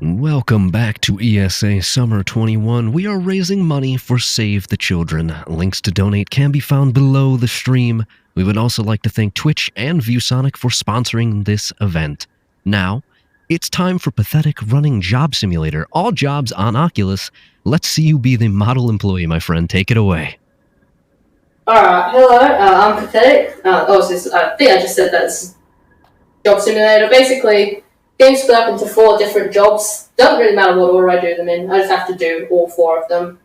Welcome back to ESA Summer 21. We are raising money for Save the Children. Links to donate can be found below the stream. We would also like to thank Twitch and ViewSonic for sponsoring this event. Now, it's time for Pathetik running Job Simulator. All jobs on Oculus. Let's see you be the model employee, my friend. Take it away. Alright, hello, I'm Pathetik. I think I just said that's Job Simulator. Basically, game's split up into 4 different jobs. Doesn't really matter what order I do them in, I just have to do all 4 of them.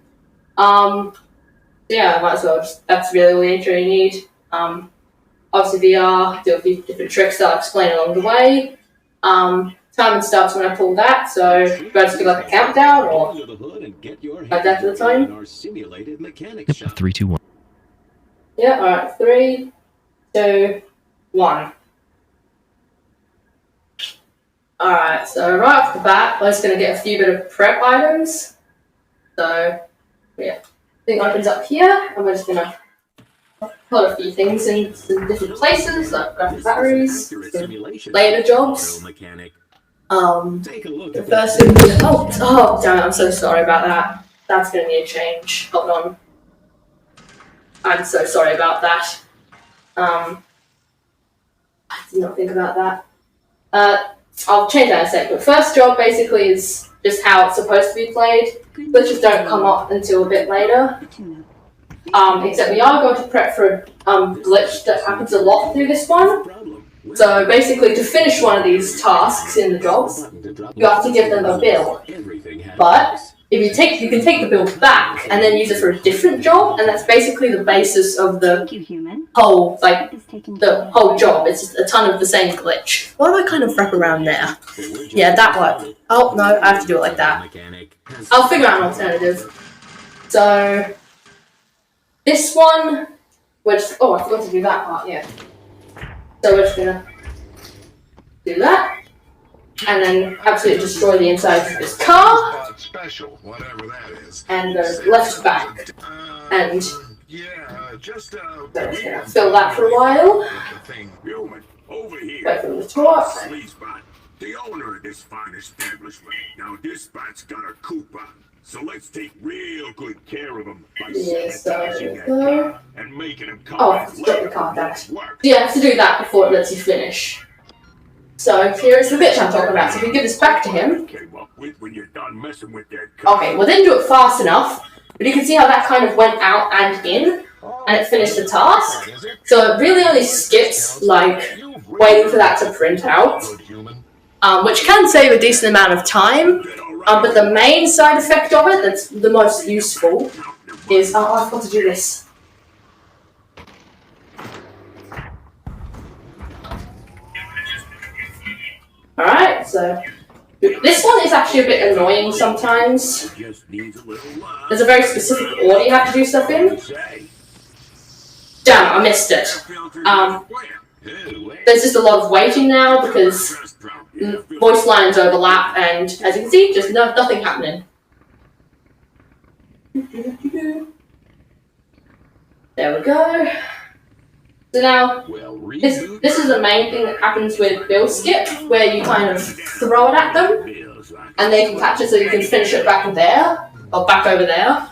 Yeah, might as well, that's really all the intro you need. Obviously VR, do a few different tricks that I'll explain along the way. Timing starts when I pull that, so do I just do like a countdown, or like that to the time? Yep, 3, 2, 1. Yeah, alright, 3, 2, 1. Alright, so right off the bat, we're just going to get a few bit of prep items. So, yeah, thing opens up here, and we're just going to put a few things in some different places, like graphic batteries, later jobs. The first thing is, oh damn it, I'm so sorry about that. That's going to need a change. Hold on. I'm so sorry about that. I did not think about that. I'll change that in a sec, but first job basically is just how it's supposed to be played. Glitches don't come up until a bit later. Except we are going to prep for a glitch that happens a lot through this one. So basically, to finish one of these tasks in the jobs, you have to give them a bill. But if you can take the bill back and then use it for a different job, and that's basically the basis of the whole, the whole job. It's just a ton of the same glitch. Why do I kind of wrap around there? Yeah, that one. Oh, no, I have to do it like that. I'll figure out an alternative. So, this one, I forgot to do that part, yeah. So we're just gonna do that. And then absolutely destroy the inside of this car. Special, whatever that is. And go left back. And just fill that for a while. Over here. Wait for them to talk. The owner of this fine establishment. Now this spot's got a coupon. So let's take real good care of him by sanitizing that car and making him come back drop the car down. to work. You have to do that before it lets you finish. So here's the bitch I'm talking about. So if you give this back to him. When you're done messing with that car. Okay, well didn't do it fast enough. But you can see how that kind of went out and in. And it finished the task. So it really only skips, waiting for that to print out. Which can save a decent amount of time. But the main side effect of it, that's the most useful, is... I've got to do this. Alright, so... This one is actually a bit annoying sometimes. There's a very specific order you have to do stuff in. Damn, I missed it. There's just a lot of waiting now because voice lines overlap, and as you can see, just nothing happening. There we go. So now, this is the main thing that happens with bill skip, where you kind of throw it at them, and they can catch it so you can finish it back there, or back over there.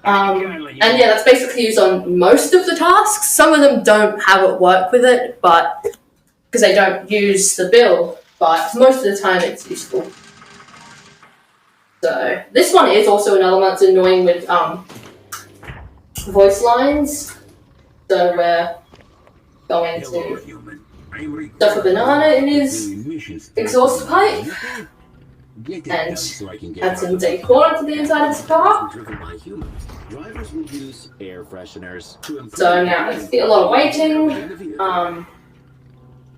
And yeah, that's basically used on most of the tasks. Some of them don't have it work with it, but because they don't use the bill, but most of the time it's useful. So this one is also another one that's annoying with voice lines. So we're going to stuff a banana in his exhaust pipe and add some decor onto the inside of his car. So now it's a lot of waiting.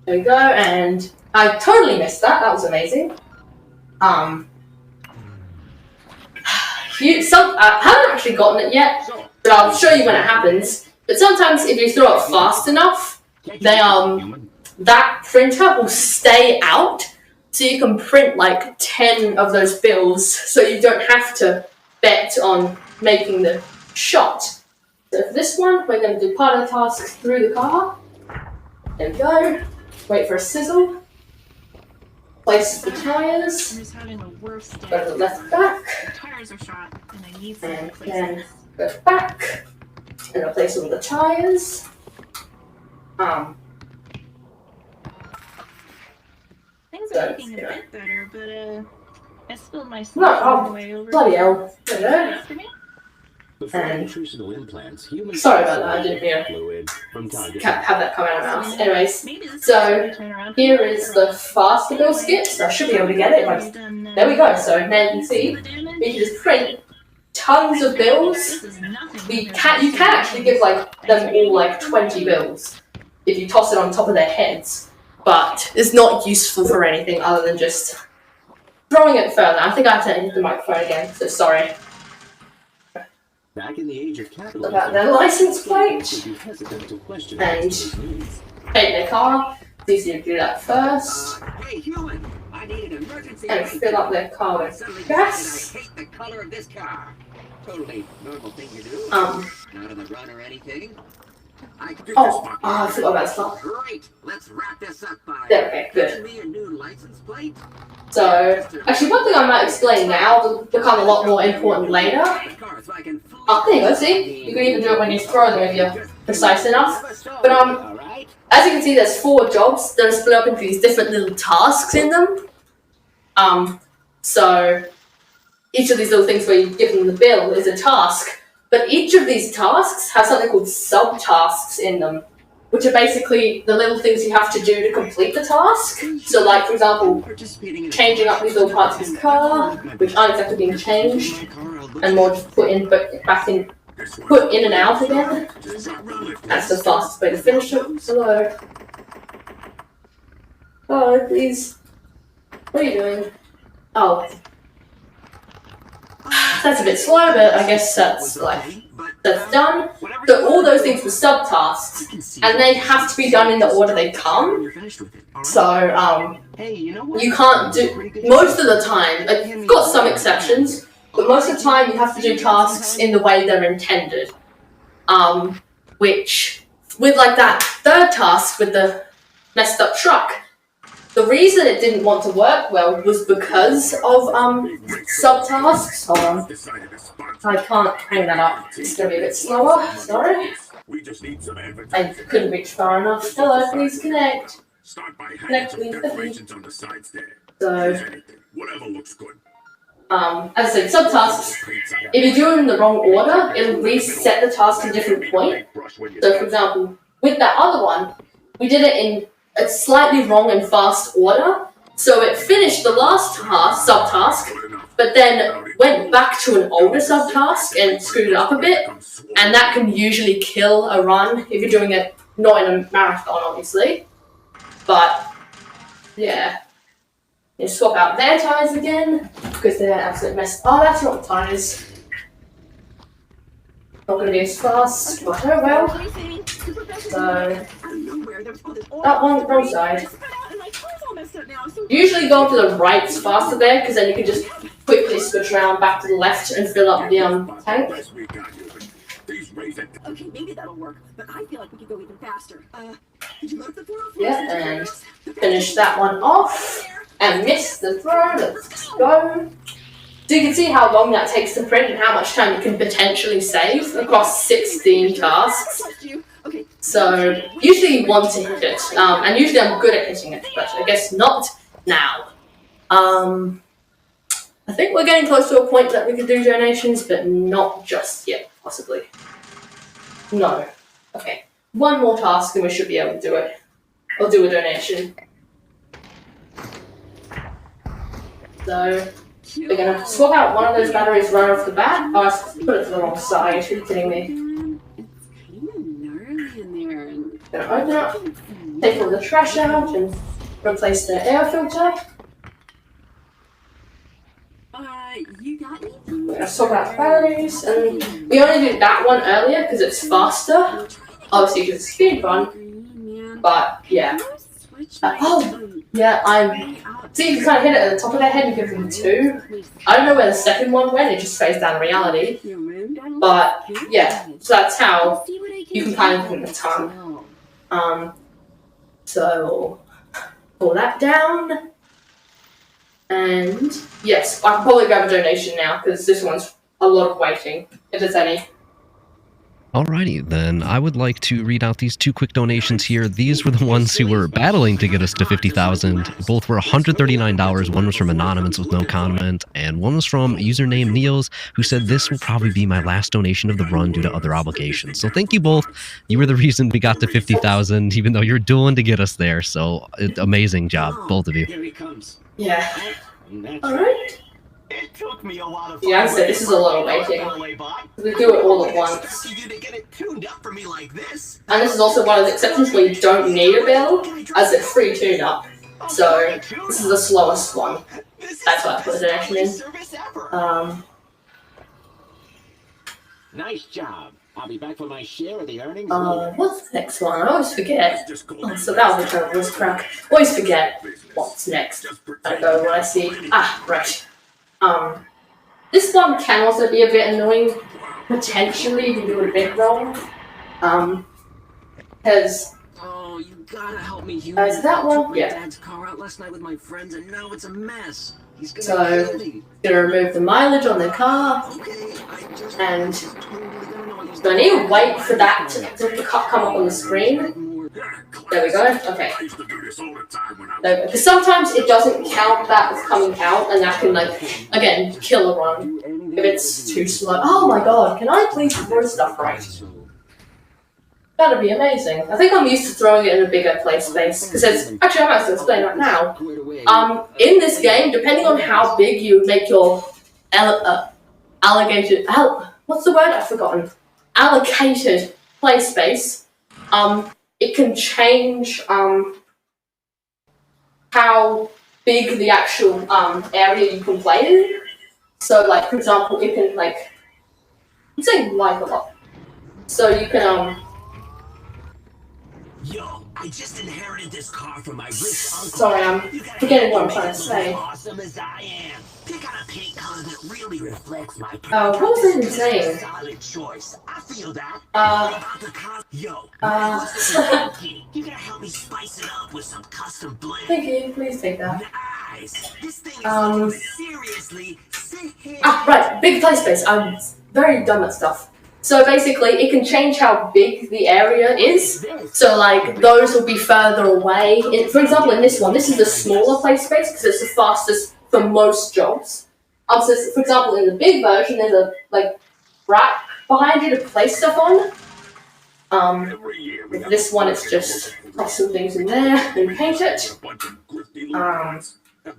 There we go, and I totally missed that. That was amazing. I haven't actually gotten it yet, but I'll show you when it happens. But sometimes if you throw it fast enough, that printer will stay out, so you can print 10 of those bills, so you don't have to bet on making the shot. So for this one, we're going to do part of the task through the car. There we go. Wait for a sizzle. Place the I'm tires. just having the worst day. Go to the left back. The tires are shot, and I need some And replacements. then go back. And replace all the tires. Things so, are looking a yeah. bit better, but I spilled my No, stuff on oh, the way over. bloody hell. There you go. For me? Before And- nutritional implants, humans Sorry about that, I didn't mean to fluid from time to have time. that come out of my mouth. Anyways, Maybe this so, is a turnaround. here is the faster build skips. I should be able to get it. Like, there we go. So now you can see, we can just print tons of bills. This is nothing. You can actually give like them all like 20 bills if you toss it on top of their heads, but it's not useful for anything other than just throwing it further. I think I have to hit the microphone again, so sorry. Back in the age of capitalism, About their license plate would be hesitant to question and customers' needs. take their car. It's easy to do that first. Hey, human! I need an emergency. And fill up their car I with suddenly gas. decided I hate the color of this car. Totally normal thing to do. Um, Not on the run or anything. I I forgot about stuff. Great. Let's wrap this up by There, okay, good. giving me a new license plate. So, actually, one thing I might explain now will become a lot more important later. The car so I can Oh, there you go, see? You can even do it when you throw them if you're precise enough. But, All right. as you can see, there's 4 jobs that are split up into these different little tasks in them. So each of these little things where you give them the bill is a task, but each of these tasks have something called subtasks in them, which are basically the little things you have to do to complete the task. So, like, for example, changing up these little parts of his car, which aren't exactly being changed, and more just put in and out again. That's the fastest way to finish it. Hello. Hello, please. What are you doing? Oh. That's a bit slow, but I guess that's done. So all those things were subtasks, and they have to be done in the order they come. So, you can't do, most of the time, like, you've got some exceptions, but most of the time you have to do tasks in the way they're intended. Which, with like that third task with the messed up truck, the reason it didn't want to work well was because of subtasks. Hold on. I can't hang that up. It's gonna be a bit slower. Sorry. I couldn't reach far enough. Hello, please connect. Connect please. So, Whatever looks good. as I said, subtasks, if you do them in the wrong order, it'll reset the task to a different point. So, for example, with that other one, we did it in a slightly wrong and fast order. So it finished the last subtask, but then went back to an older subtask and screwed it up a bit. And that can usually kill a run if you're doing it not in a marathon, obviously. But, yeah. You swap out their tires again, because they're absolutely messed. Oh, that's not tires. Not going to be as fast, but oh well. So, that one, wrong side. Usually go to the right's faster there, because then you can just quickly switch around back to the left and fill up the tank. Okay, maybe that'll work, but I feel like we could go even faster. Did you load the 404? Yeah, and finish that one off. And miss the throw. Let's go. So you can see how long that takes to print and how much time you can potentially save across 16 tasks. So usually you want to hit it, and usually I'm good at hitting it, but I guess not now. I think we're getting close to a point that we can do donations, but not just yet, possibly. No. Okay. One more task and we should be able to do it. I'll do a donation. So, we're gonna swap out one of those batteries right off the bat. Oh, I put it to the wrong side. Are you kidding me? Gonna open it up, take all the trash out, and replace the air filter. You got me? We're gonna swap out batteries, and we only did that one earlier because it's faster. Obviously, because it's Speedrun, but yeah. See, if you kind of hit it at the top of their head, you give them 2. I don't know where the second one went, it just phased down reality. But, yeah, so that's how you can kind of put the tongue. So, pull that down. And yes, I can probably grab a donation now because this one's a lot of waiting, if there's any. Alrighty, then I would like to read out these 2 quick donations here. These were the ones who were battling to get us to 50,000. Both were $139. One was from Anonymous with no comment, and one was from username Neos, who said this will probably be my last donation of the run due to other obligations. So thank you both. You were the reason we got to 50,000, even though you're doing to get us there. So amazing job, both of you. Here he comes. Yeah. That's Alright. It took me a lot of Yeah, I said this is a lot of waiting. We do it all at once. You to get it tuned up for me like this. And this is also one of the exceptions where you don't need a build, as it's free tune-up. So, this is the slowest one. That's why I put the donation in. nice job. I'll be back for my share of the earnings. What's the next one? I always forget. Oh, so that was a terrible voice crack. Always forget what's next. I go when I see. Ah, right. This one can also be a bit annoying, potentially, if you do it a bit wrong. Because. Oh, you gotta help me. Is that one? I took my Yeah. dad's car out last night with my friends, and now it's a mess. He's gonna So, kill me. gonna remove the mileage on the car, Okay, I just and totally don't know what he's do I need to wait for that to come up on the screen? There we go. Okay. I used to do this all the time when I was Because sometimes it doesn't count that as coming out, and that can, like, again, kill a run if it's too slow. Oh my god, can I please throw stuff right? That'd be amazing. I think I'm used to throwing it in a bigger play space, because actually I might as well explain right now. In this game, depending on how big you make your allocated play space, it can change how big the actual area you can play in. So, like, for example, it can, like, I'm saying like a lot. So you can Yo, I just inherited this car from my rich uncle. Sorry, I'm forgetting what I'm trying to As say. awesome as I am. Pick out a paint color that really reflects my What was I even saying? solid choice. I feel that. Uh, What about the car? Yo, uh, you gotta help me spice it up with some custom blend. Thank you, please take that. Nice. This thing is Um, looking seriously. Sit here. Right, big play space. I'm very dumb at stuff. So basically, it can change how big the area is. So, like, those will be further away. For example, in this one, this is the smaller play space because it's the fastest for most jobs. So, for example, in the big version, there's a, like, rack behind you to place stuff on. every year. With this one, it's just put some things in there and paint it.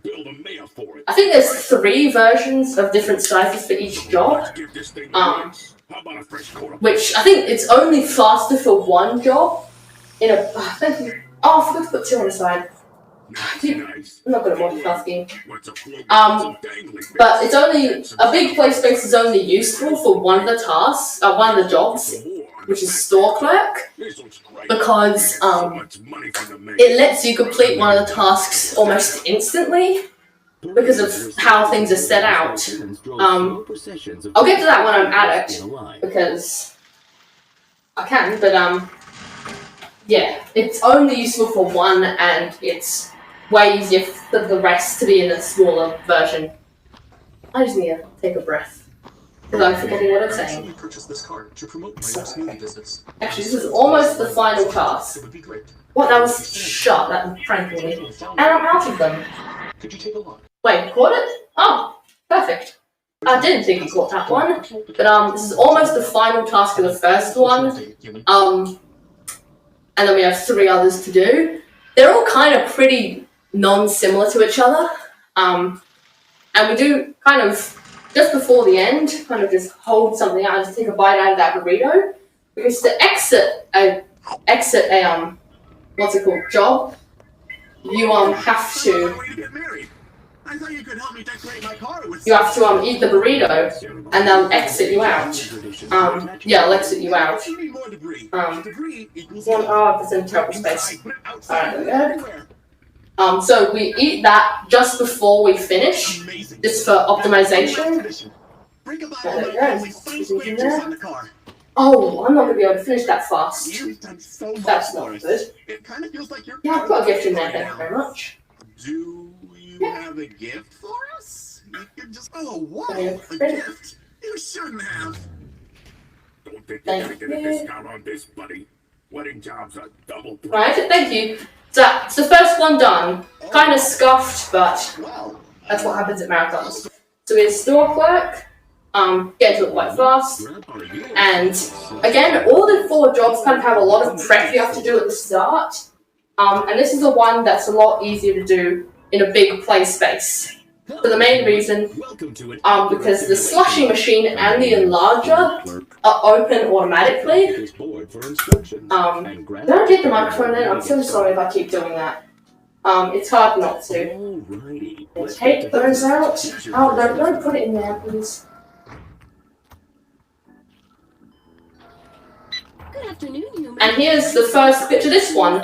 Build a mayor for it. I think there's 3 versions of different sizes for each job. Give this thing a rinse. How about a fresh coat of Which I think it's only faster for one job. I forgot to put 2 on the side. nice. I'm not good at multitasking. What's a plug? But it's only a big play space is only useful for one of the tasks, one of the jobs, which is store clerk, because it lets you complete one of the tasks almost instantly because of how things are set out. I'll get to that when I'm at it because I can, but yeah, it's only useful for one, and it's way easier for the rest to be in a smaller version. I just need to take a breath. Because I'm forgetting what I'm saying. Purchased this car to promote my Sorry. smoothie business. Actually, this is almost the final task. It would be great. What? That was shot, that frankly. And I'm out of them. Could you take a look? Wait, caught it? Oh, perfect. I didn't think you caught that one. But this is almost the final task of the first one. And then we have 3 others to do. They're all kind of pretty non-similar to each other. And we do kind of, just before the end, kind of just hold something out and just take a bite out of that burrito. Because to exit a what's it called, job, you have to I thought you could help me decorate my car with eat the burrito and they'll exit you out. I'll exit you out. It's in terrible space. Alright, there we go. So we eat that just before we finish, just for optimization. There we go. Oh, I'm not going to be able to finish that fast. That's not good. It kind of feels like you're Yeah, I've got a gift in there, thank you very much. Do you have a gift for us? You can just... Oh, whoa! Okay. A gift? You shouldn't have. Don't think you're gonna get a discount on this, buddy. Wedding jobs are double price. Right, thank you. So that's the first one done. Kind of scuffed, but Well, that's what happens at marathons. So we're store clerk. Get to it quite fast. And again, all the 4 jobs kind of have a lot of prep you have to do at the start. And this is the one that's a lot easier to do in a big play space. For the main reason, because the slushing machine and the enlarger are open automatically. Don't hit the microphone then, I'm so sorry if I keep doing that. It's hard not to. Take those out. Oh, no, don't put it in there, please. Good afternoon, human. And here's the first bit to this one,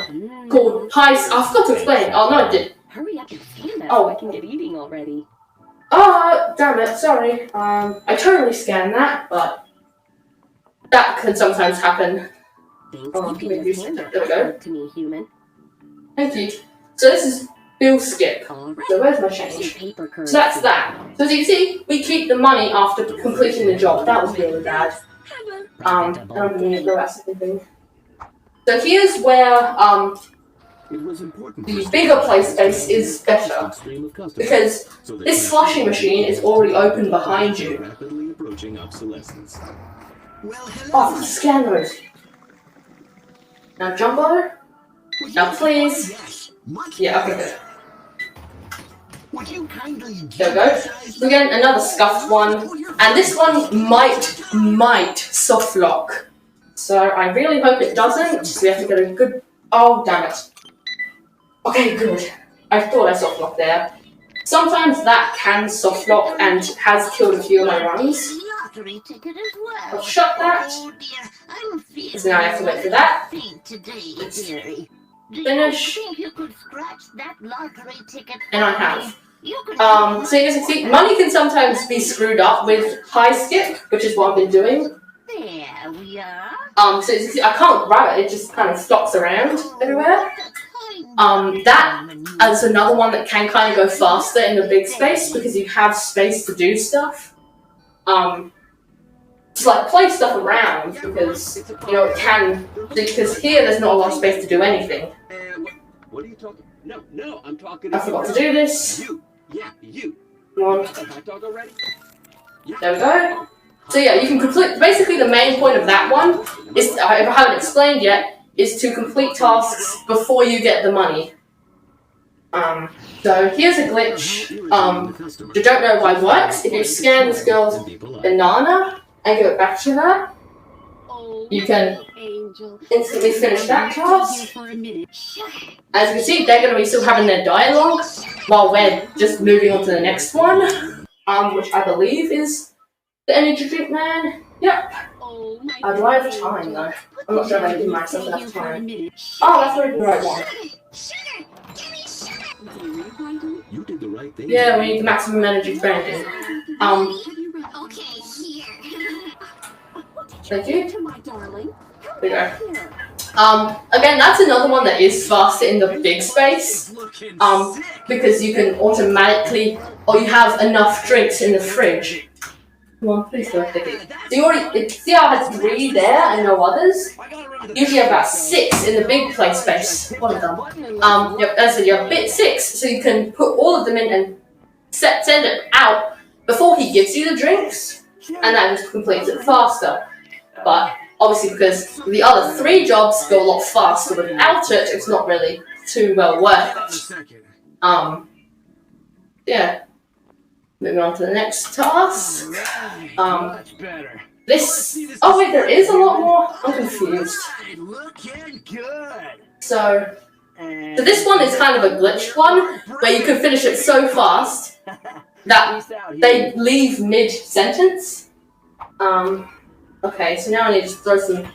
called Heist. I forgot to explain. Oh, no, I did. Hurry up and scan that Oh. so I can get eating already. Damn it, sorry. I totally scanned that, but that can sometimes happen. Thanks, Oh, you can maybe just hand that there we go. artwork to me, human. Thank you. So this is bill skip. All right. So where's my Some change? paper currency. So that's that. So as you can see, we keep the money after completing the job. That was really bad. I don't need the rest of the thing. So here's where the bigger play space is better, because this slushing machine is already open behind you. Oh, scan those. Now Jumbo. Now please. Yeah, okay, good. There we go. So again, another scuffed one. And this one might soft lock. So I really hope it doesn't. So we have to get a good... Oh, damn it. Okay, good. I thought I soft locked there. Sometimes that can soft lock and has killed a few of my runs. I'll shut that. So now I have to wait for that. Finish. And I have. So you can see, money can sometimes be screwed up with high skip, which is what I've been doing. There we are. So you can see, I can't grab it, it just kind of stops around everywhere. That is another one that can kind of go faster in the big space because you have space to do stuff. Just like play stuff around because, you know, it can, because here there's not a lot of space to do anything. What are you talking? No, I'm talking. I forgot to do this. You. Yeah, you. Come on. Have I talked already? There we go. So yeah, you can complete, basically the main point of that one is, if I haven't explained yet, is to complete tasks before you get the money. So here's a glitch, you don't know why it works. If you scan this girl's banana and give it back to her, you can instantly finish that task. As you can see, they're going to be still having their dialogue while we're just moving on to the next one, which I believe is the energy drink man. Yep. Do I have time though? I'm not sure if I give myself enough time. Oh, that's the right one. You did the right thing. Yeah, we need the maximum energy branding. Thank you. There we go. Again, that's another one that is faster in the big space. Because you can automatically, or you have enough drinks in the fridge. Come on, please go take it. So you already, see how I had 3 there and no others? Usually you have about 6 in the big play space. One of them. Yep, as I said, you have bit 6, so you can put all of them in and send it out before he gives you the drinks, and that just completes it faster. But obviously, because the other 3 jobs go a lot faster without it, it's not really too well worth it. Yeah. Moving on to the next task. This. Oh wait, there is a lot more. I'm confused. So this one is kind of a glitched one where you can finish it so fast that they leave mid-sentence. Okay, so now I need to throw some.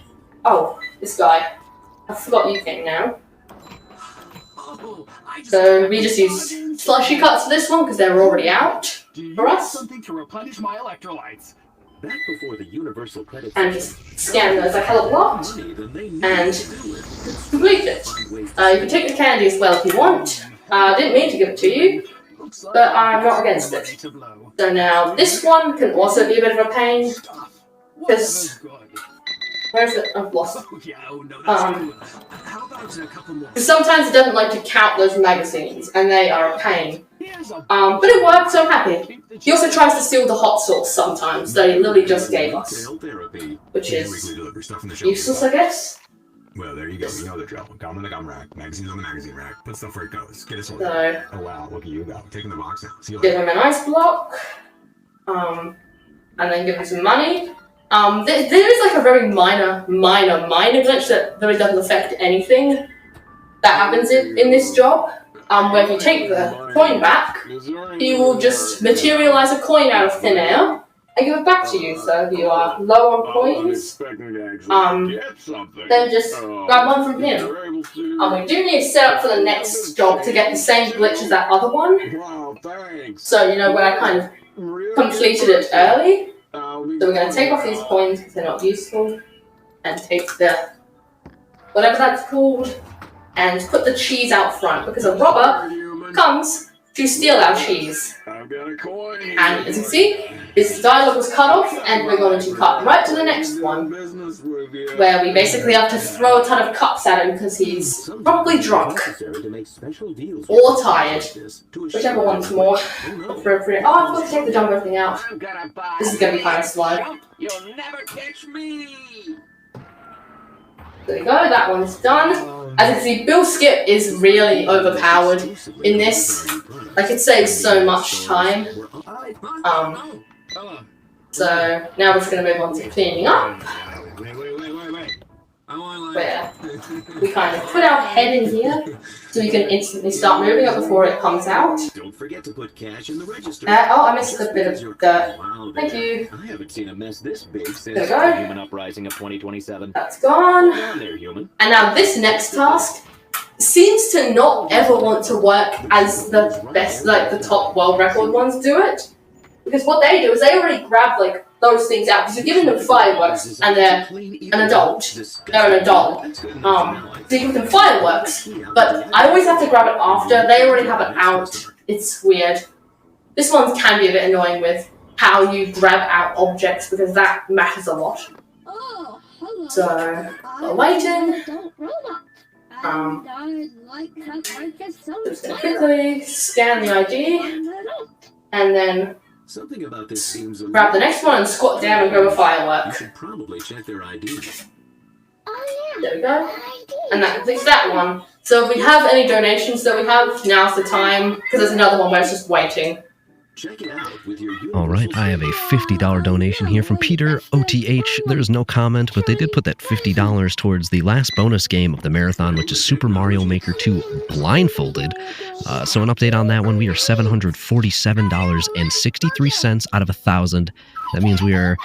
Oh, this guy. I forgot you came now. So we just use slushy cuts for this one because they're already out for us. Something to replenish my electrolytes. Back before the universal credit. And just scan those a hell of a lot and complete it. You can take the candy as well if you want. I didn't mean to give it to you. but I'm not against it. So now this one can also be a bit of a pain, because where's it? I've lost it. Sometimes it doesn't like to count those magazines, and they are a pain. But it works, so I'm happy. He also tries to steal the hot sauce sometimes that he literally just gave us, which is useless, I guess. Well, there you go. You know the drill. Gum on the gum rack. Magazines on the magazine rack. Put stuff where it goes. Get it sorted. So, oh wow, look at you go. Taking the box now. See you give later. him an ice block, and then give him some money. There is like a very minor glitch that really doesn't affect anything that happens in this job. Where if you take the coin back, he will just materialize a coin out of thin air and give it back to you. So if you are low on coins, then just grab one from him. We do need to set up for the next job to get the same glitch as that other one. So, you know, when I kind of completed it early. So we're going to take off these coins because they're not useful, and take the, whatever that's called, and put the cheese out front, because a robber comes to steal our cheese. And as you see, this dialogue was cut off, and we're going to cut right to the next one, where we basically have to throw a ton of cups at him because he's probably drunk or tired, whichever one's more appropriate. Oh, I forgot to take the jumbo thing out. This is going to be kind of slow. You'll never catch me. There we go, that one's done. As you can see, Bill Skip is really overpowered in this. Like, it saves so much time. So now we're just going to move on to cleaning up, where we kind of put our head in here so we can instantly start moving it before it comes out. Don't forget to put cash in the register. Oh, I missed a bit of dirt. Thank you. I haven't seen a mess this big since There we go. the Human Uprising of 2027. That's gone. Down there, human. And now this next task seems to not ever want to work as the best, like the top world record ones do it. Because what they do is they already grab like those things out, because you're giving them fireworks and they're an adult. They're an adult. So you give them fireworks, but I always have to grab it after. They already have it out. It's weird. This one can be a bit annoying with how you grab out objects, because that matters a lot. So, we're waiting. Just gonna quickly scan the ID, and then Something about this seems a grab the next one and squat down and grab a firework. You should probably check their ID. There we go. And that completes that one. So if we have any donations that we have, now's the time, because there's another one where it's just waiting. Check it out with your All right, I have a $50 donation here from Peter OTH. There's no comment, but they did put that $50 towards the last bonus game of the marathon, which is Super Mario Maker 2 Blindfolded. So an update on that one, we are $747.63 out of 1,000. That means we are,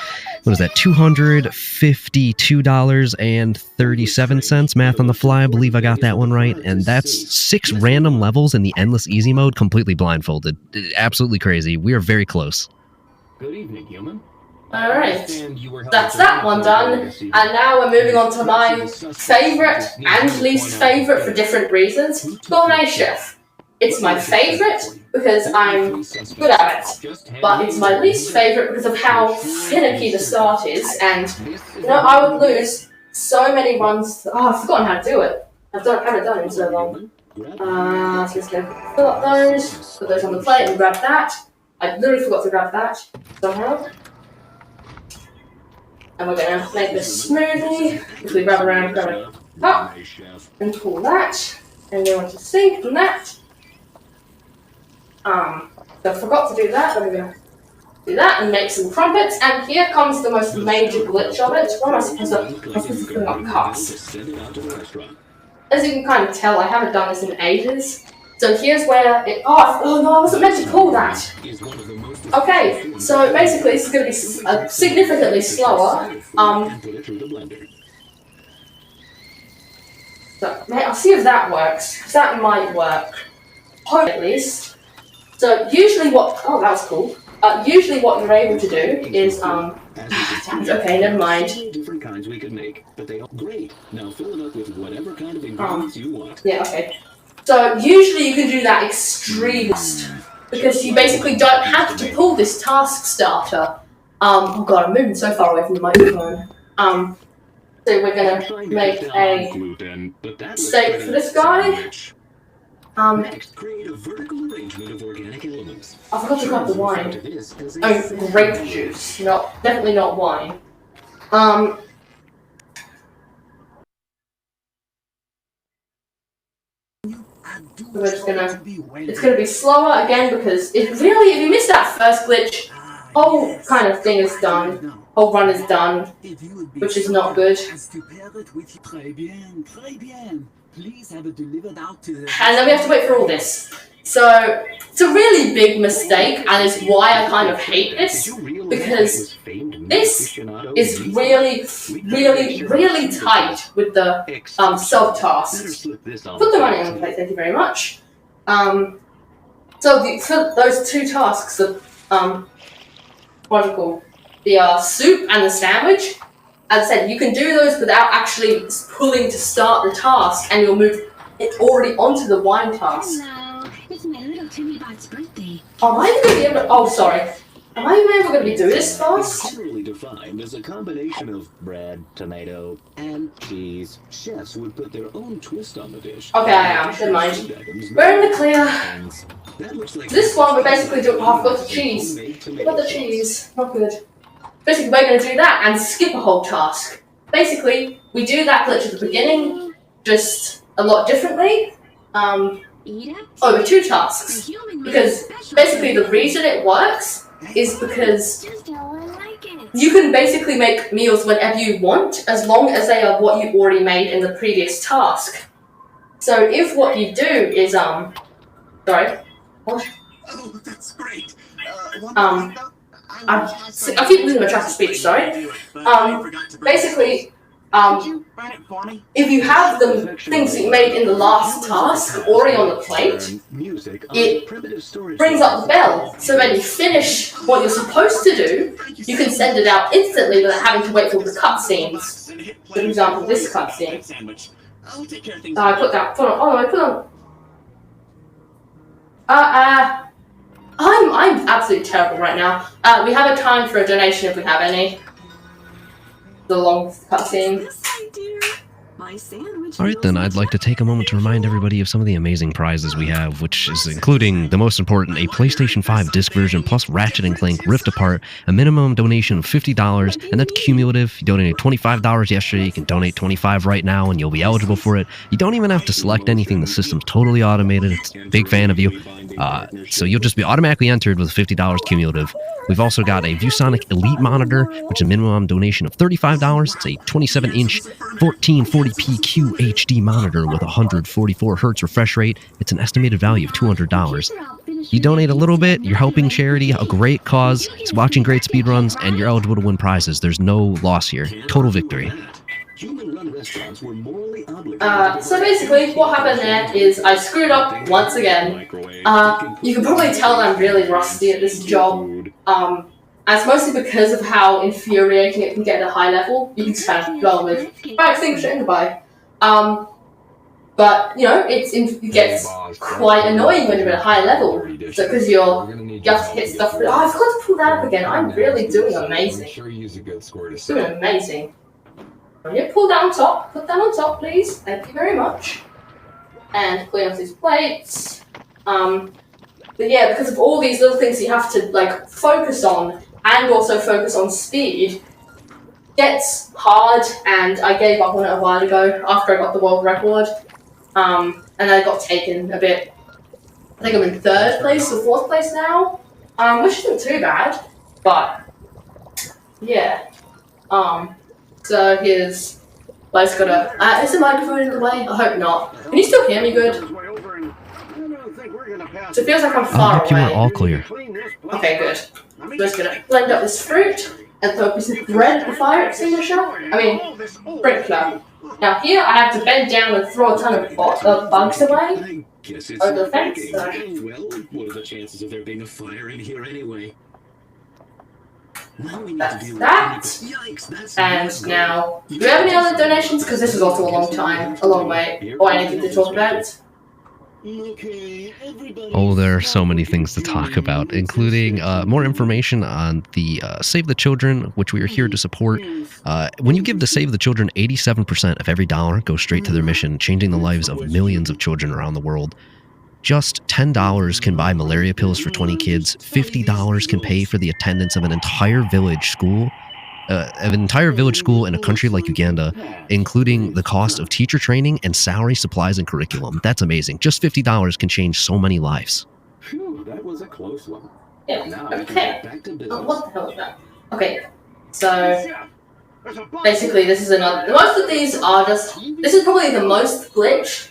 what is that, $252.37. Math on the fly, I believe I got that one right. And that's 6 random levels in the Endless Easy mode, completely blindfolded. Absolutely crazy. We are very close. Good evening, human. Alright, that's that one done. And now we're moving on to my favourite and least favourite for different reasons. Gourmet Chef. It's my favourite because I'm good at it, but it's my least favourite because of how finicky the start is, and you know, I would lose so many runs. Oh, I've forgotten how to do it. I haven't done it in so long. So just gonna fill up those, put those on the plate and grab that. I literally forgot to grab that somehow. And we're gonna make this smoothie. If we grab around, grab it up, and pull that, and go into the sink from that. So I forgot to do that. Let me go do that and make some crumpets. And here comes the most major glitch of it. What am I supposed to fill up cups? As you can kind of tell, I haven't done this in ages. So here's where it. Oh no, I wasn't meant to pull that. Okay, so basically this is going to be significantly slower. So I'll see if that works. Because that might work. Hope at least. So usually what, oh that was cool. Usually what you're able to do is, okay, never mind. Different kinds we could make, but they are great. Now fill it up with whatever kind of ingredients you want. Yeah, okay. So usually you can do that extreme. because you basically don't have to pull this task starter. Oh god, I'm moving so far away from the microphone. So we're gonna make a steak for this guy. Next, create a vertical arrangement of organic elements. I forgot to grab the wine. Oh, grape juice. Definitely not wine. We're just gonna. It's gonna be slower again because if you miss that first glitch, whole kind of thing is done. Whole run is done, which is not good. And then we have to wait for all this. So it's a really big mistake, and it's why I kind of hate this, because this is really, really, really tight with the subtasks. Put the money on the plate, thank you very much. So for those two tasks, what do you call the soup and the sandwich? As I said, you can do those without actually pulling to start the task, and you'll move it already onto the wine task. Hello, it's my little Timmy Bot's birthday. Am I even going to be able to... Oh, sorry. Am I even ever going to be doing this fast? Generally defined as a combination of bread, tomato, and cheese. Chefs would put their own twist on the dish. Okay, I am. Never mind. We're in the clear. This one, we basically do... Oh, I've got the cheese. I've got the cheese. Not good. Basically, we're going to do that and skip a whole task. Basically, we do that glitch at the beginning, just a lot differently. Over two tasks. Because basically the reason it works is because you can basically make meals whenever you want, as long as they are what you already made in the previous task. So if what you do is, sorry. What? Oh, that's great. I keep losing my track of speech, sorry. Basically, if you have the things that you made in the last task already on the plate, it brings up the bell. So when you finish what you're supposed to do, you can send it out instantly without having to wait for the cutscenes. For example, this cutscene. I put that. Put on. Oh, I put on. I'm absolutely terrible right now. We have a time for a donation if we have any. The long cutscene. Yes, I do. My sandwich. Alright then, I'd like to take a moment to remind everybody of some of the amazing prizes we have, which is including the most important, a PlayStation 5 disc version plus Ratchet & Clank Rift Apart, a minimum donation of $50, and that's cumulative. You donated $25 yesterday, you can donate $25 right now and you'll be eligible for it. You don't even have to select anything, the system's totally automated. It's a big fan of you. So you'll just be automatically entered with $50 cumulative. We've also got a ViewSonic Elite monitor, which is a minimum donation of $35. It's a 27-inch 1440p QHD monitor with 144 Hz refresh rate. It's an estimated value of $200. You donate a little bit, you're helping charity, a great cause, it's watching great speedruns, and you're eligible to win prizes. There's no loss here. Total victory. So basically, what happened there is I screwed up once again. You can probably tell I'm really rusty at this job. And it's mostly because of how infuriating it can get at a high level. You can just kind of go with fire extinguisher and goodbye. But you know, it gets quite annoying when you're at a high level. So because you have to hit stuff. Oh, I've got to pull that up again. I'm really doing amazing. Doing amazing. When you pull that on top, put that on top, please. Thank you very much. And clean off these plates. But yeah, because of all these little things you have to like focus on, and also focus on speed, gets hard. And I gave up on it a while ago after I got the world record. And I got taken a bit. I think I'm in 3rd place or 4th place now, which isn't too bad. But yeah. So here's. Well, I just gotta. Is the microphone in the way? I hope not. Can you still hear me good? So it feels like I'm far You away. are all clear. Okay, good. I'm just gonna blend up this fruit and throw a piece of bread at the fire extinguisher. Sprinkler. Now here I have to bend down and throw a ton of bugs away over the fence. So. Well, what are the chances of there being a fire in here anyway? That's that. And now, do we have any other donations? Because this is also a long time, a long way, or anything to talk about. Okay, everybody. Oh, there are so many things to talk about, including more information on the Save the Children, which we are here to support. When you give to Save the Children, 87% of every dollar goes straight to their mission, changing the lives of millions of children around the world. Just $10 can buy malaria pills for 20 kids. $50 can pay for the attendance of an entire village school. In a country like Uganda, including the cost of teacher training and salary, supplies, and curriculum. That's amazing. Just $50 can change so many lives. Phew, that was a close one. Yeah. Now we can Okay. get back to business. Oh, what the hell is that? Okay. So basically, this is another. Most of these are just. This is probably the most glitched,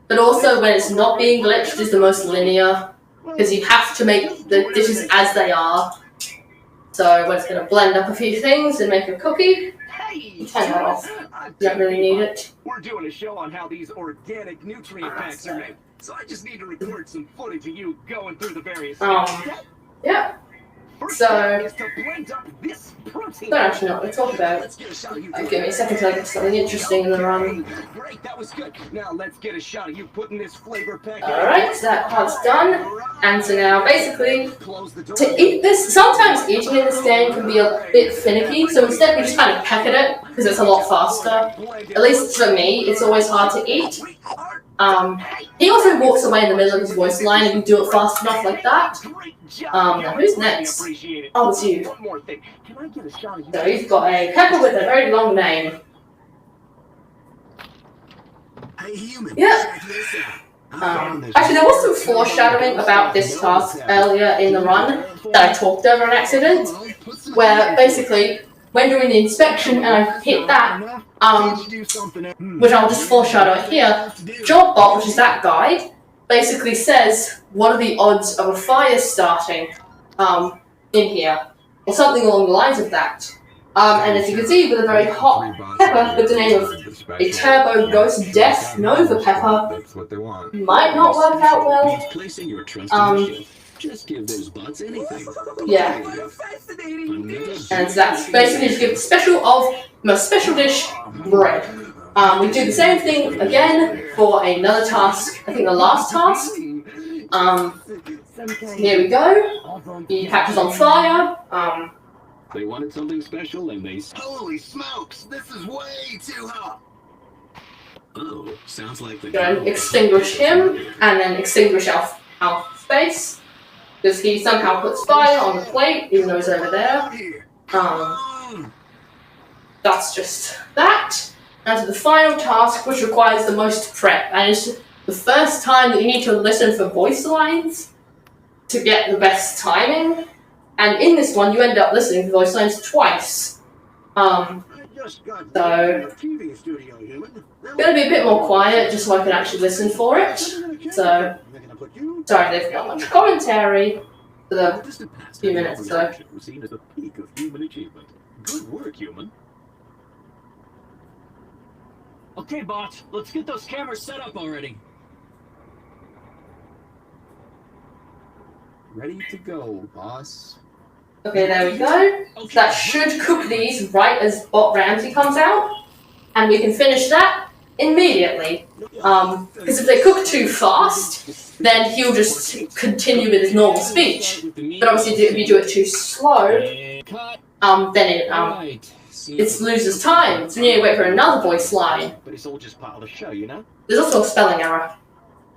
but also when it's not being glitched is the most linear because you have to make the dishes as they are. So we're just going to blend up a few things and make a cookie. Hey, Turn that off. You don't really need it. We're doing a show on how these organic nutrient packs are made, so I just need to record some footage of you going through the various steps. Yeah. First So step is to blend up this protein. don't actually know what to talk about. Let's get a shot of you. Give me a second till I get something interesting in the run. Great, that was good. Now let's get a shot of you putting this flavor pack in. Alright, so that part's done. And so now basically, Close the door. to eat this, sometimes eating in this game can be a bit finicky, so instead we just kind of peck at it, because it's a lot faster. At least for me, it's always hard to eat. He also walks away in the middle of his voice line if you do it fast enough like that. Now who's next? Oh, it's you. One more thing. Can I get a shot of you? So he's got a pepper with a very long name. Hey, human. Yeah. Check this out. Actually, there was some foreshadowing about this task earlier in the run that I talked over on accident, where basically, when doing the inspection and I hit that, which I'll just foreshadow it here, JobBot, which is that guide, basically says, what are the odds of a fire starting in here, or something along the lines of that. And as you can see, with a very hot pepper with the name of a Turbo Ghost Death Nova Pepper, That's what they want. might not work out well. Means placing your trust in the chef. Just give those bots anything. Yeah. And that's basically just give the special of most special dish, bread. We do the same thing again for another task, I think the last task. Here we go. He catches on fire. They wanted something special and they... Holy smokes! This is way too hot. Oh, sounds like the... Go and extinguish him, and then extinguish our face. Because he somehow puts fire on the plate, even though he's over there. That's just that. And to the final task, which requires the most prep. And it's the first time that you need to listen for voice lines to get the best timing. And in this one, you end up listening to voice lines twice. So, gonna be a bit more quiet, just so I can actually listen for it. So, sorry, there's not much commentary for the few minutes, so. Seen as the peak of human achievement. Good work, human. Okay, bots, let's get those cameras set up already. Ready to go, boss. Okay, there we go. So that should cook these right as Bot Ramsey comes out. And we can finish that immediately. Because if they cook too fast, then he'll just continue with his normal speech. But obviously if you do it too slow, then it loses time. So you need to wait for another voice line. But it's all just part of the show, you know? There's also a spelling error.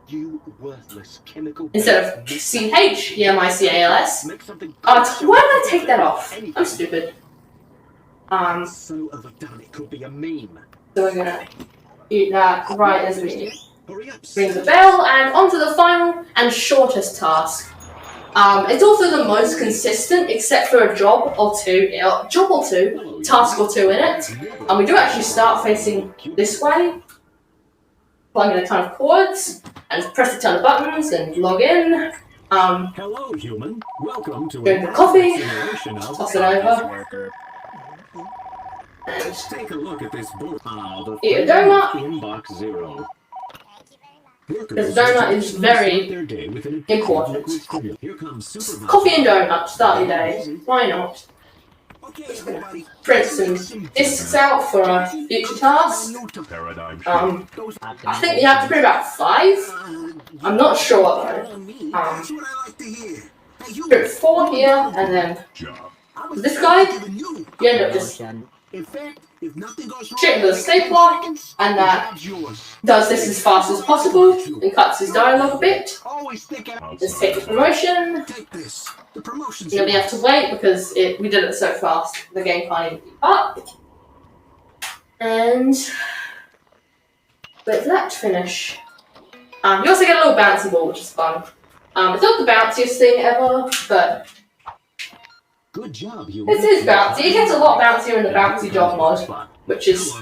You worthless chemical... Instead of C-H-E-M-I-C-A-L-S. Make something... Why did I take that off? I'm stupid. So overdone it could be a meme. So we're gonna eat that right as we Hurry up, ring the bell, and on to the final and shortest task. It's also the most consistent, except for a job or two, task or two in it. We do actually start facing this way, plug in a ton of cords, and press a ton of buttons and log in. Hello, human. Welcome to Drink the coffee, simulation of toss it over, and Let's take a look at this book. eat a donut. Inbox 0. Because donut is very important. Here comes supervisor. Coffee and donut, start your day. Why not? print some discs out for our future tasks. I think you have to print about 5. I'm not sure though. Print 4 here, and then this guy, you end up just shooting the stapler, and that does this as fast as possible and cuts his dialogue a bit. Just take the promotion. You'll be have to wait because we did it so fast, the game can't even keep up. And wait for that to finish. You also get a little bouncy ball, which is fun. It's not the bounciest thing ever, but Good job, you. this is bouncy. It gets a lot bouncier in the bouncy job mod, which is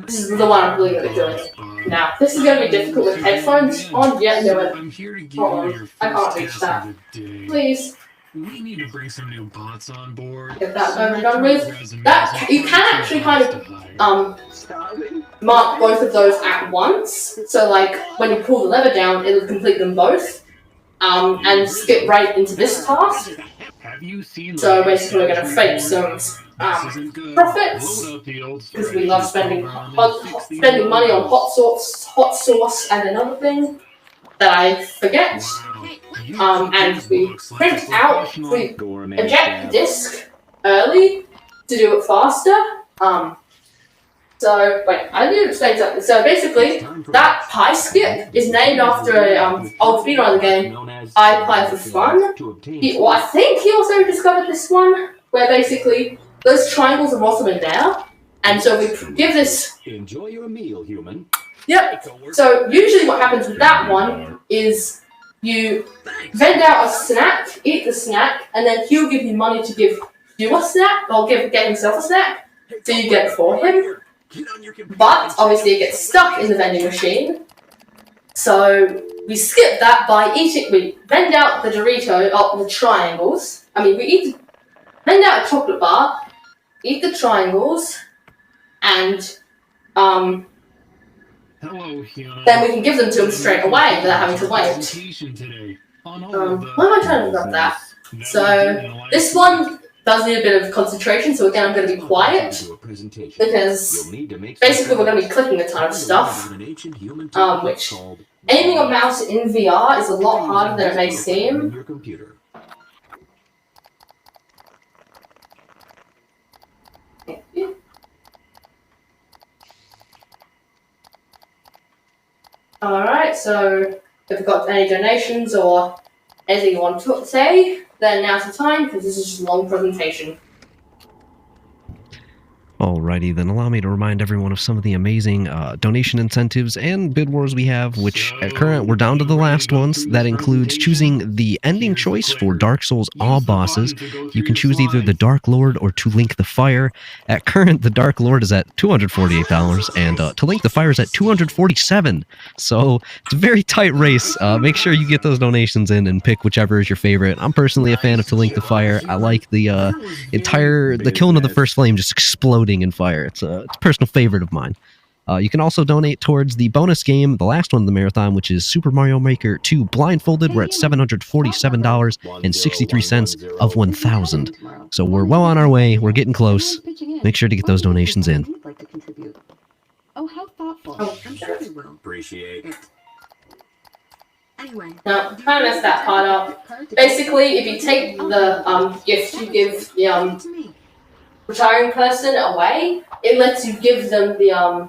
this is the one I'm really going to be doing. Now, this is going to be difficult with headphones on. Yeah, do it. Hold on, I can't reach that. Please. We need to bring some new bots on board. Get that done with. That you can actually kind of mark both of those at once. So like when you pull the lever down, it'll complete them both. And skip right into this task. So basically we're going to fake some profits, because we love spending money on hot sauce and another thing that I forget. And we print out, we eject the disc early to do it faster. So, wait, I need to explain something. So basically, that pie skip is named after an old speedrun game I play for fun. I think he also discovered this one, where basically those triangles are also in there. And so we give this... Enjoy your meal, human. Yep. So usually what happens with that one is you vend out a snack, eat the snack, and then he'll give you money to give you a snack, or get himself a snack, so you get it for him. But obviously it gets stuck in the vending machine. So we skip that by eating. We vend out the the triangles. I mean, we vend out a chocolate bar, eat the triangles, and Hello, then we can give them to him straight away without having to wait. Why am I trying to about that? So this one does need a bit of concentration, so again I'm going to be quiet, because basically we're going to be clicking a ton of stuff, which aiming a mouse in VR is a lot harder than it may seem. Thank you. Alright, so if you've got any donations or anything you want to say, then now's the time, because this is just a long presentation. Alrighty, then allow me to remind everyone of some of the amazing donation incentives and bid wars we have, which at current we're down to the last ones. That includes choosing the ending choice for Dark Souls all bosses. You can choose either the Dark Lord or To Link the Fire. At current, the Dark Lord is at $248, and To Link the Fire is at $247. So it's a very tight race. Make sure you get those donations in and pick whichever is your favorite. I'm personally a fan of To Link the Fire. I like the killing of the first flame just exploding in fire. It's a personal favorite of mine. You can also donate towards the bonus game, the last one of the marathon, which is Super Mario Maker 2 Blindfolded. We're at $747.63 of 1,000. So we're well on our way. We're getting close. Make sure to get those donations in. Oh, how thoughtful. I'm sure they will. Appreciate it. Anyway. Now, kind of messed that part up. Basically, if you take the gift you give the retiring person away, it lets you give them the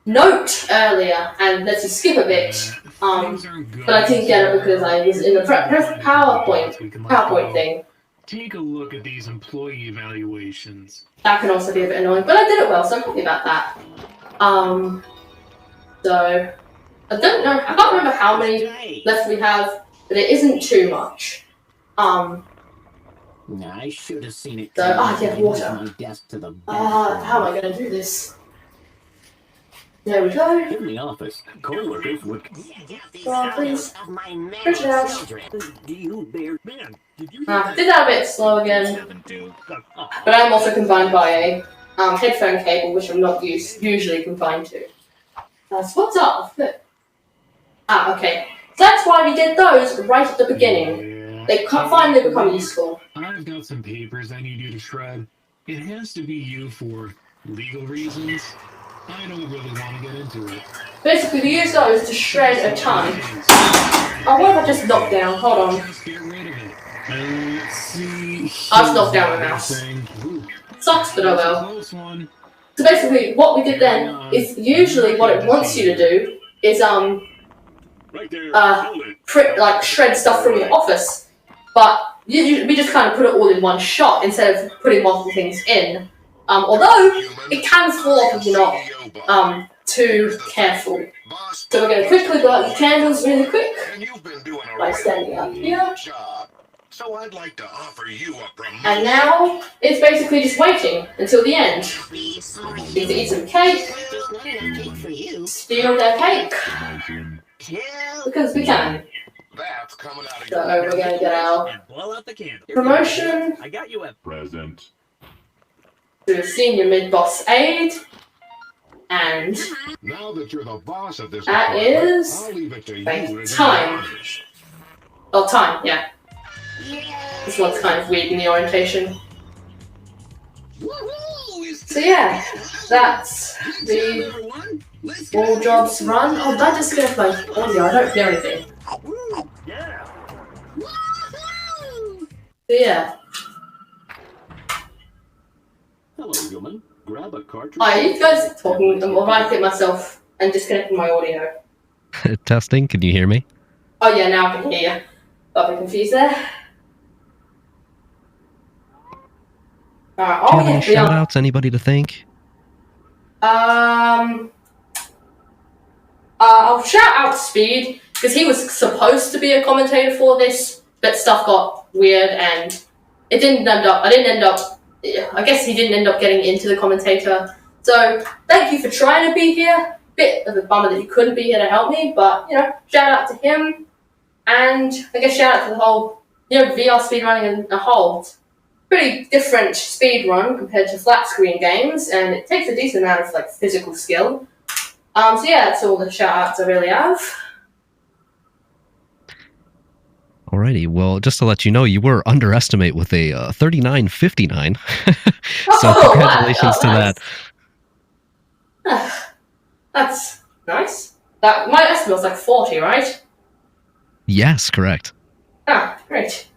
note earlier and lets you skip a bit. But I didn't get it because I was in the PowerPoint thing. Take a look at these employee evaluations. That can also be a bit annoying, but I did it well, so I'm happy about that. So I don't know. I can't remember how many left we have, but it isn't too much. I should have seen it. So, yeah, water. My desk to the How am I going to do this? There we go. In the office, co-workers would. Please. Push it out. Did that a bit slow again. But I'm also confined by a headphone cable, which I'm not usually confined to. So what's up? Okay. So that's why we did those right at the beginning. they can't finally become useful. I've got some papers I need you to shred. It has to be you for legal reasons. I don't really want to get into it. Basically, we use those to shred a ton. Oh, what if I just knocked down? Hold on. Just get rid of it. Let's see. I've knocked down my mouse. Sucks, but oh well. So basically, what we did then is usually what it wants you to do is shred stuff from your office, but we just kind of put it all in one shot instead of putting multiple things in. Although it can fall off if you're not too careful. So we're going to quickly blow out the candles really quick by standing up here. So I'd like to offer you a promotion. And now it's basically just waiting until the end. Need to eat some cake. Steal their cake. Because we can. That's coming out of So we're going to get our promotion. I got you a present. To senior mid-boss aide. And Now that you're the boss of this that department, is I'll leave it to you wait, as time. honors. Oh, time, yeah. This one's kind of weird in the orientation. So yeah, that's the all jobs run. Oh, that just goes my audio. I don't hear anything. So yeah. Hello, human. Grab a cartridge. Oh, you guys are talking. I'm writing it myself and disconnecting my audio. Testing, can you hear me? Oh yeah, now I can hear you. Got a bit confused there. Alright, Do you have any shout outs? Anybody to thank? I'll shout out Speed, because he was supposed to be a commentator for this, but stuff got weird and I guess he didn't end up getting into the commentator. So, thank you for trying to be here. Bit of a bummer that you couldn't be here to help me, but, shout out to him. And I guess shout out to the whole, VR speedrunning as a whole. It's pretty different speedrun compared to flat screen games, and it takes a decent amount of physical skill. So yeah, that's all the shout outs I really have. Alrighty, well, just to let you know, you were underestimate with a 39.59. So congratulations to nice. that. That's nice. That my estimate was 40, right? Yes, correct. Ah, great.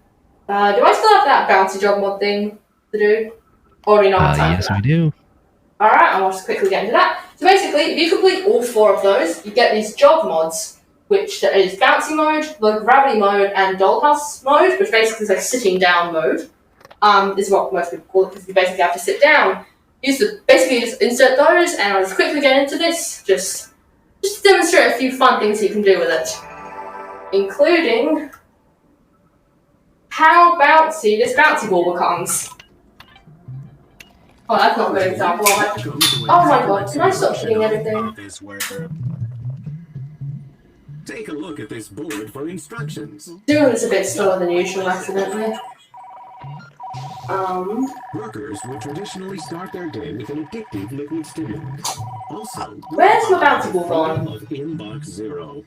Do I still have that bouncy job mod thing to do? Or do we not have time Yes, for that? we do. Alright, I'll just quickly get into that. So basically, if you complete all 4 of those, you get these job mods, which is bouncy mode, low gravity mode, and dollhouse mode, which basically is sitting down mode. Is what most people call it, because you basically have to sit down. Basically just insert those, and I'll just quickly get into this, just to demonstrate a few fun things you can do with it. Including how bouncy this bouncy ball becomes. Oh, that's not a good example. Oh my god, can I stop hitting everything? Take a look at this board for instructions. Doing this a bit slower than usual, accidentally. Workers would traditionally start their day with an addictive liquid stimulant. Also, Where's my bouncy ball gone? of inbox 0.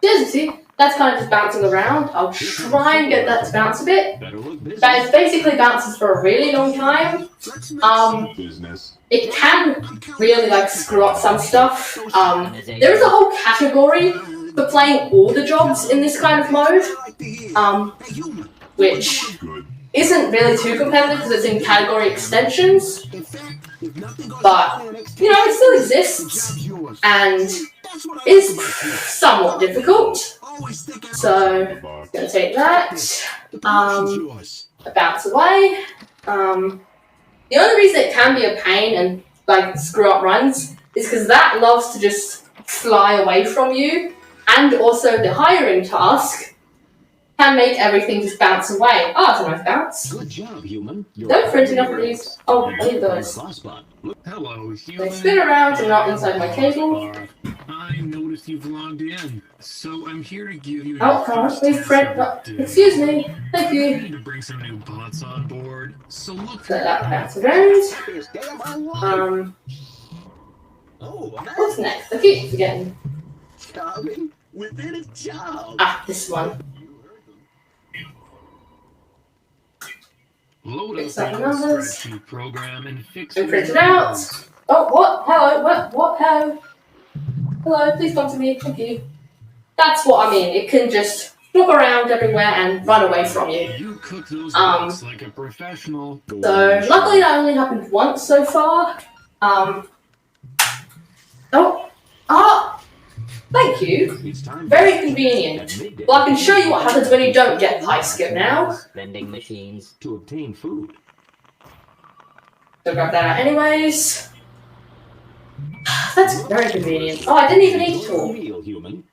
See, that's kind of just bouncing around. I'll try and get that to bounce a bit. Better look busy. But it basically bounces for a really long time. Business. It can really screw up some stuff. There is a whole category for playing all the jobs in this kind of mode, which isn't really too competitive because it's in category extensions. But it still exists and is somewhat difficult. So I'm gonna take that. Bounce away. The only reason it can be a pain and screw up runs is because that loves to just fly away from you, and also the hiring task can make everything just bounce away. Oh, that's a nice bounce. Good job, human. Don't print enough of these. Oh, I need those. Hello, They human. spin around and not inside my cable. I noticed you've logged in, so I'm here to give you. Oh, come on, please print. Excuse me. Thank I you. need to bring some new bots on board, so look So for that bounce around. What's next? I keep forgetting. Within a job. Ah, this one. Load Fix up up the the old numbers. spreadsheet program and fix And your print it out. numbers. Oh, what? Hello? What? Hello? Hello, please come to me. Thank you. That's what I mean. It can just flop around everywhere and run away from you. You cook those books like a professional. So, luckily that only happened once so far. Thank you. Very convenient. Well, I can show you what happens when you don't get pie skip now. Vending machines to obtain food. So grab that out anyways. That's very convenient. Oh, I didn't even eat it all. Human.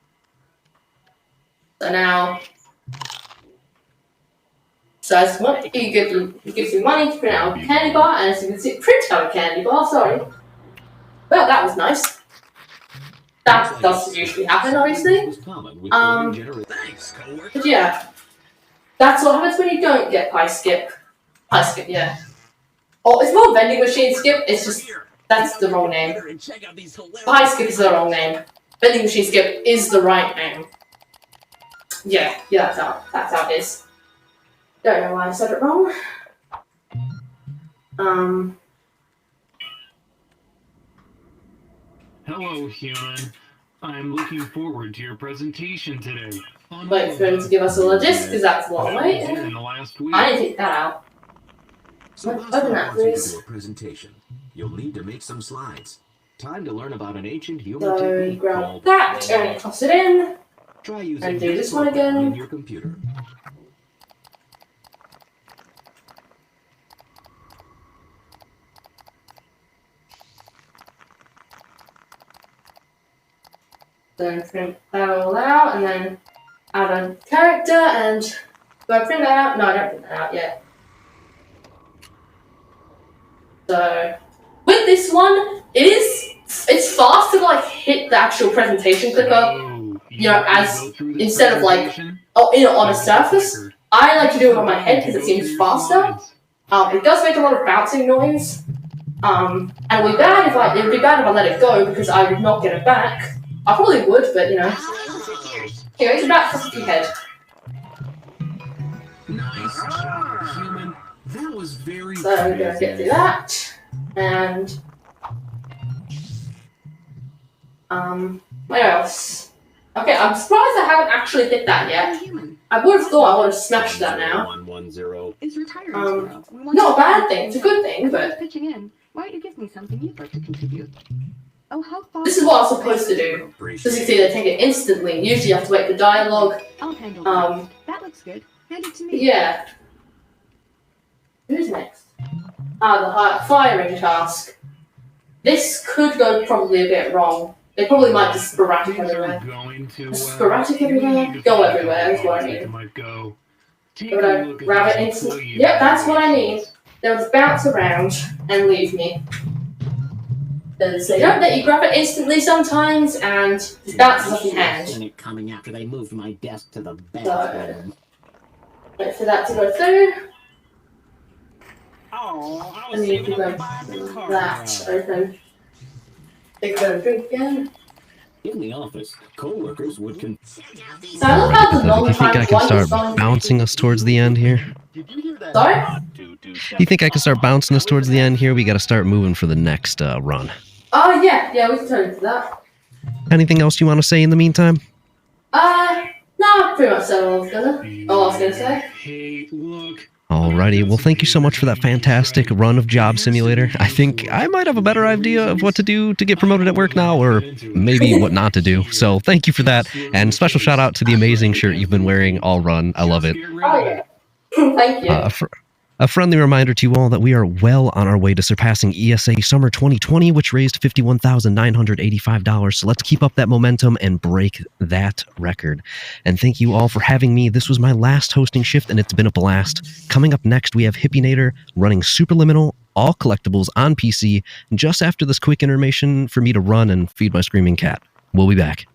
So now, he gives you money to print out a candy bar, and as you can see, print out a candy bar. Sorry. Well, that was nice. That doesn't usually happen, obviously. But yeah, that's what happens when you don't get pie skip. Pie skip, yeah. Oh, it's more vending machine skip. It's just that's the wrong name. Pie skip is the wrong name. Vending machine skip is the right name. Yeah, that's how it is. Don't know why I said it wrong. Hello, human. I'm looking forward to your presentation today. Wait for him to give us all of this, because that's a long way. In the last week. I need to take that out. Open that, please. Presentation. You'll need to make some slides. Time to learn about an ancient human So technique grab called that and toss it in. Try using And do this one again. in your computer. Then print that all out, and then add a character, and do I print that out? No, I don't print that out yet. So with this one, it's fast to like hit the actual presentation clicker, as instead of like on a surface. I like to do it on my head because it seems faster. It does make a lot of bouncing noise. And it would be bad if I let it go because I would not get it back. I probably would, but you know. Here, it's about 50 head. Nice job, human. That was very So we're gonna get through that. And what else? Okay, I'm surprised I haven't actually hit that yet. I would have thought I would have smashed that now. 110. It's retiring tomorrow. We want Not a to- bad thing, it's a good thing, but pitching in. Why don't you give me something you'd like to contribute? Oh, how far? this is what I'm supposed to do. Because you see, they take it instantly. Usually you have to wait for dialogue. I'll handle that. That looks good. Hand it to me. Yeah. Who's next? The firing task. This could go probably a bit wrong. They probably might just sporadic everywhere. Sporadic everywhere? Go everywhere is what I mean. But I grab it instantly. Yep, that's what I mean. They'll just bounce around and leave me. They don't let you grab it instantly sometimes, and just bounces off your hand. It coming after they moved my desk to the So, wait for that to go through. Oh, I And was you saving can up go to buy a new car. that open. They go drink again. In the office, co-workers would So I love how the Do long you think I time can one start is on. bouncing us towards the end here? Sorry? Do you think I can start bouncing us towards the end here? We got to start moving for the next run. Oh yeah, we can turn into that. Anything else you want to say in the meantime? No, pretty much said all I was gonna say. Hey, look. Alrighty, well thank you so much for that fantastic run of Job Simulator. I think I might have a better idea of what to do to get promoted at work now, or maybe what not to do. So thank you for that, and special shout out to the amazing shirt you've been wearing all run. I love it. Oh yeah. Thank you. A friendly reminder to you all that we are well on our way to surpassing ESA Summer 2020, which raised $51,985. So let's keep up that momentum and break that record. And thank you all for having me. This was my last hosting shift, and it's been a blast. Coming up next, we have Hippienator running Superliminal, all collectibles on PC, just after this quick intermission for me to run and feed my screaming cat. We'll be back.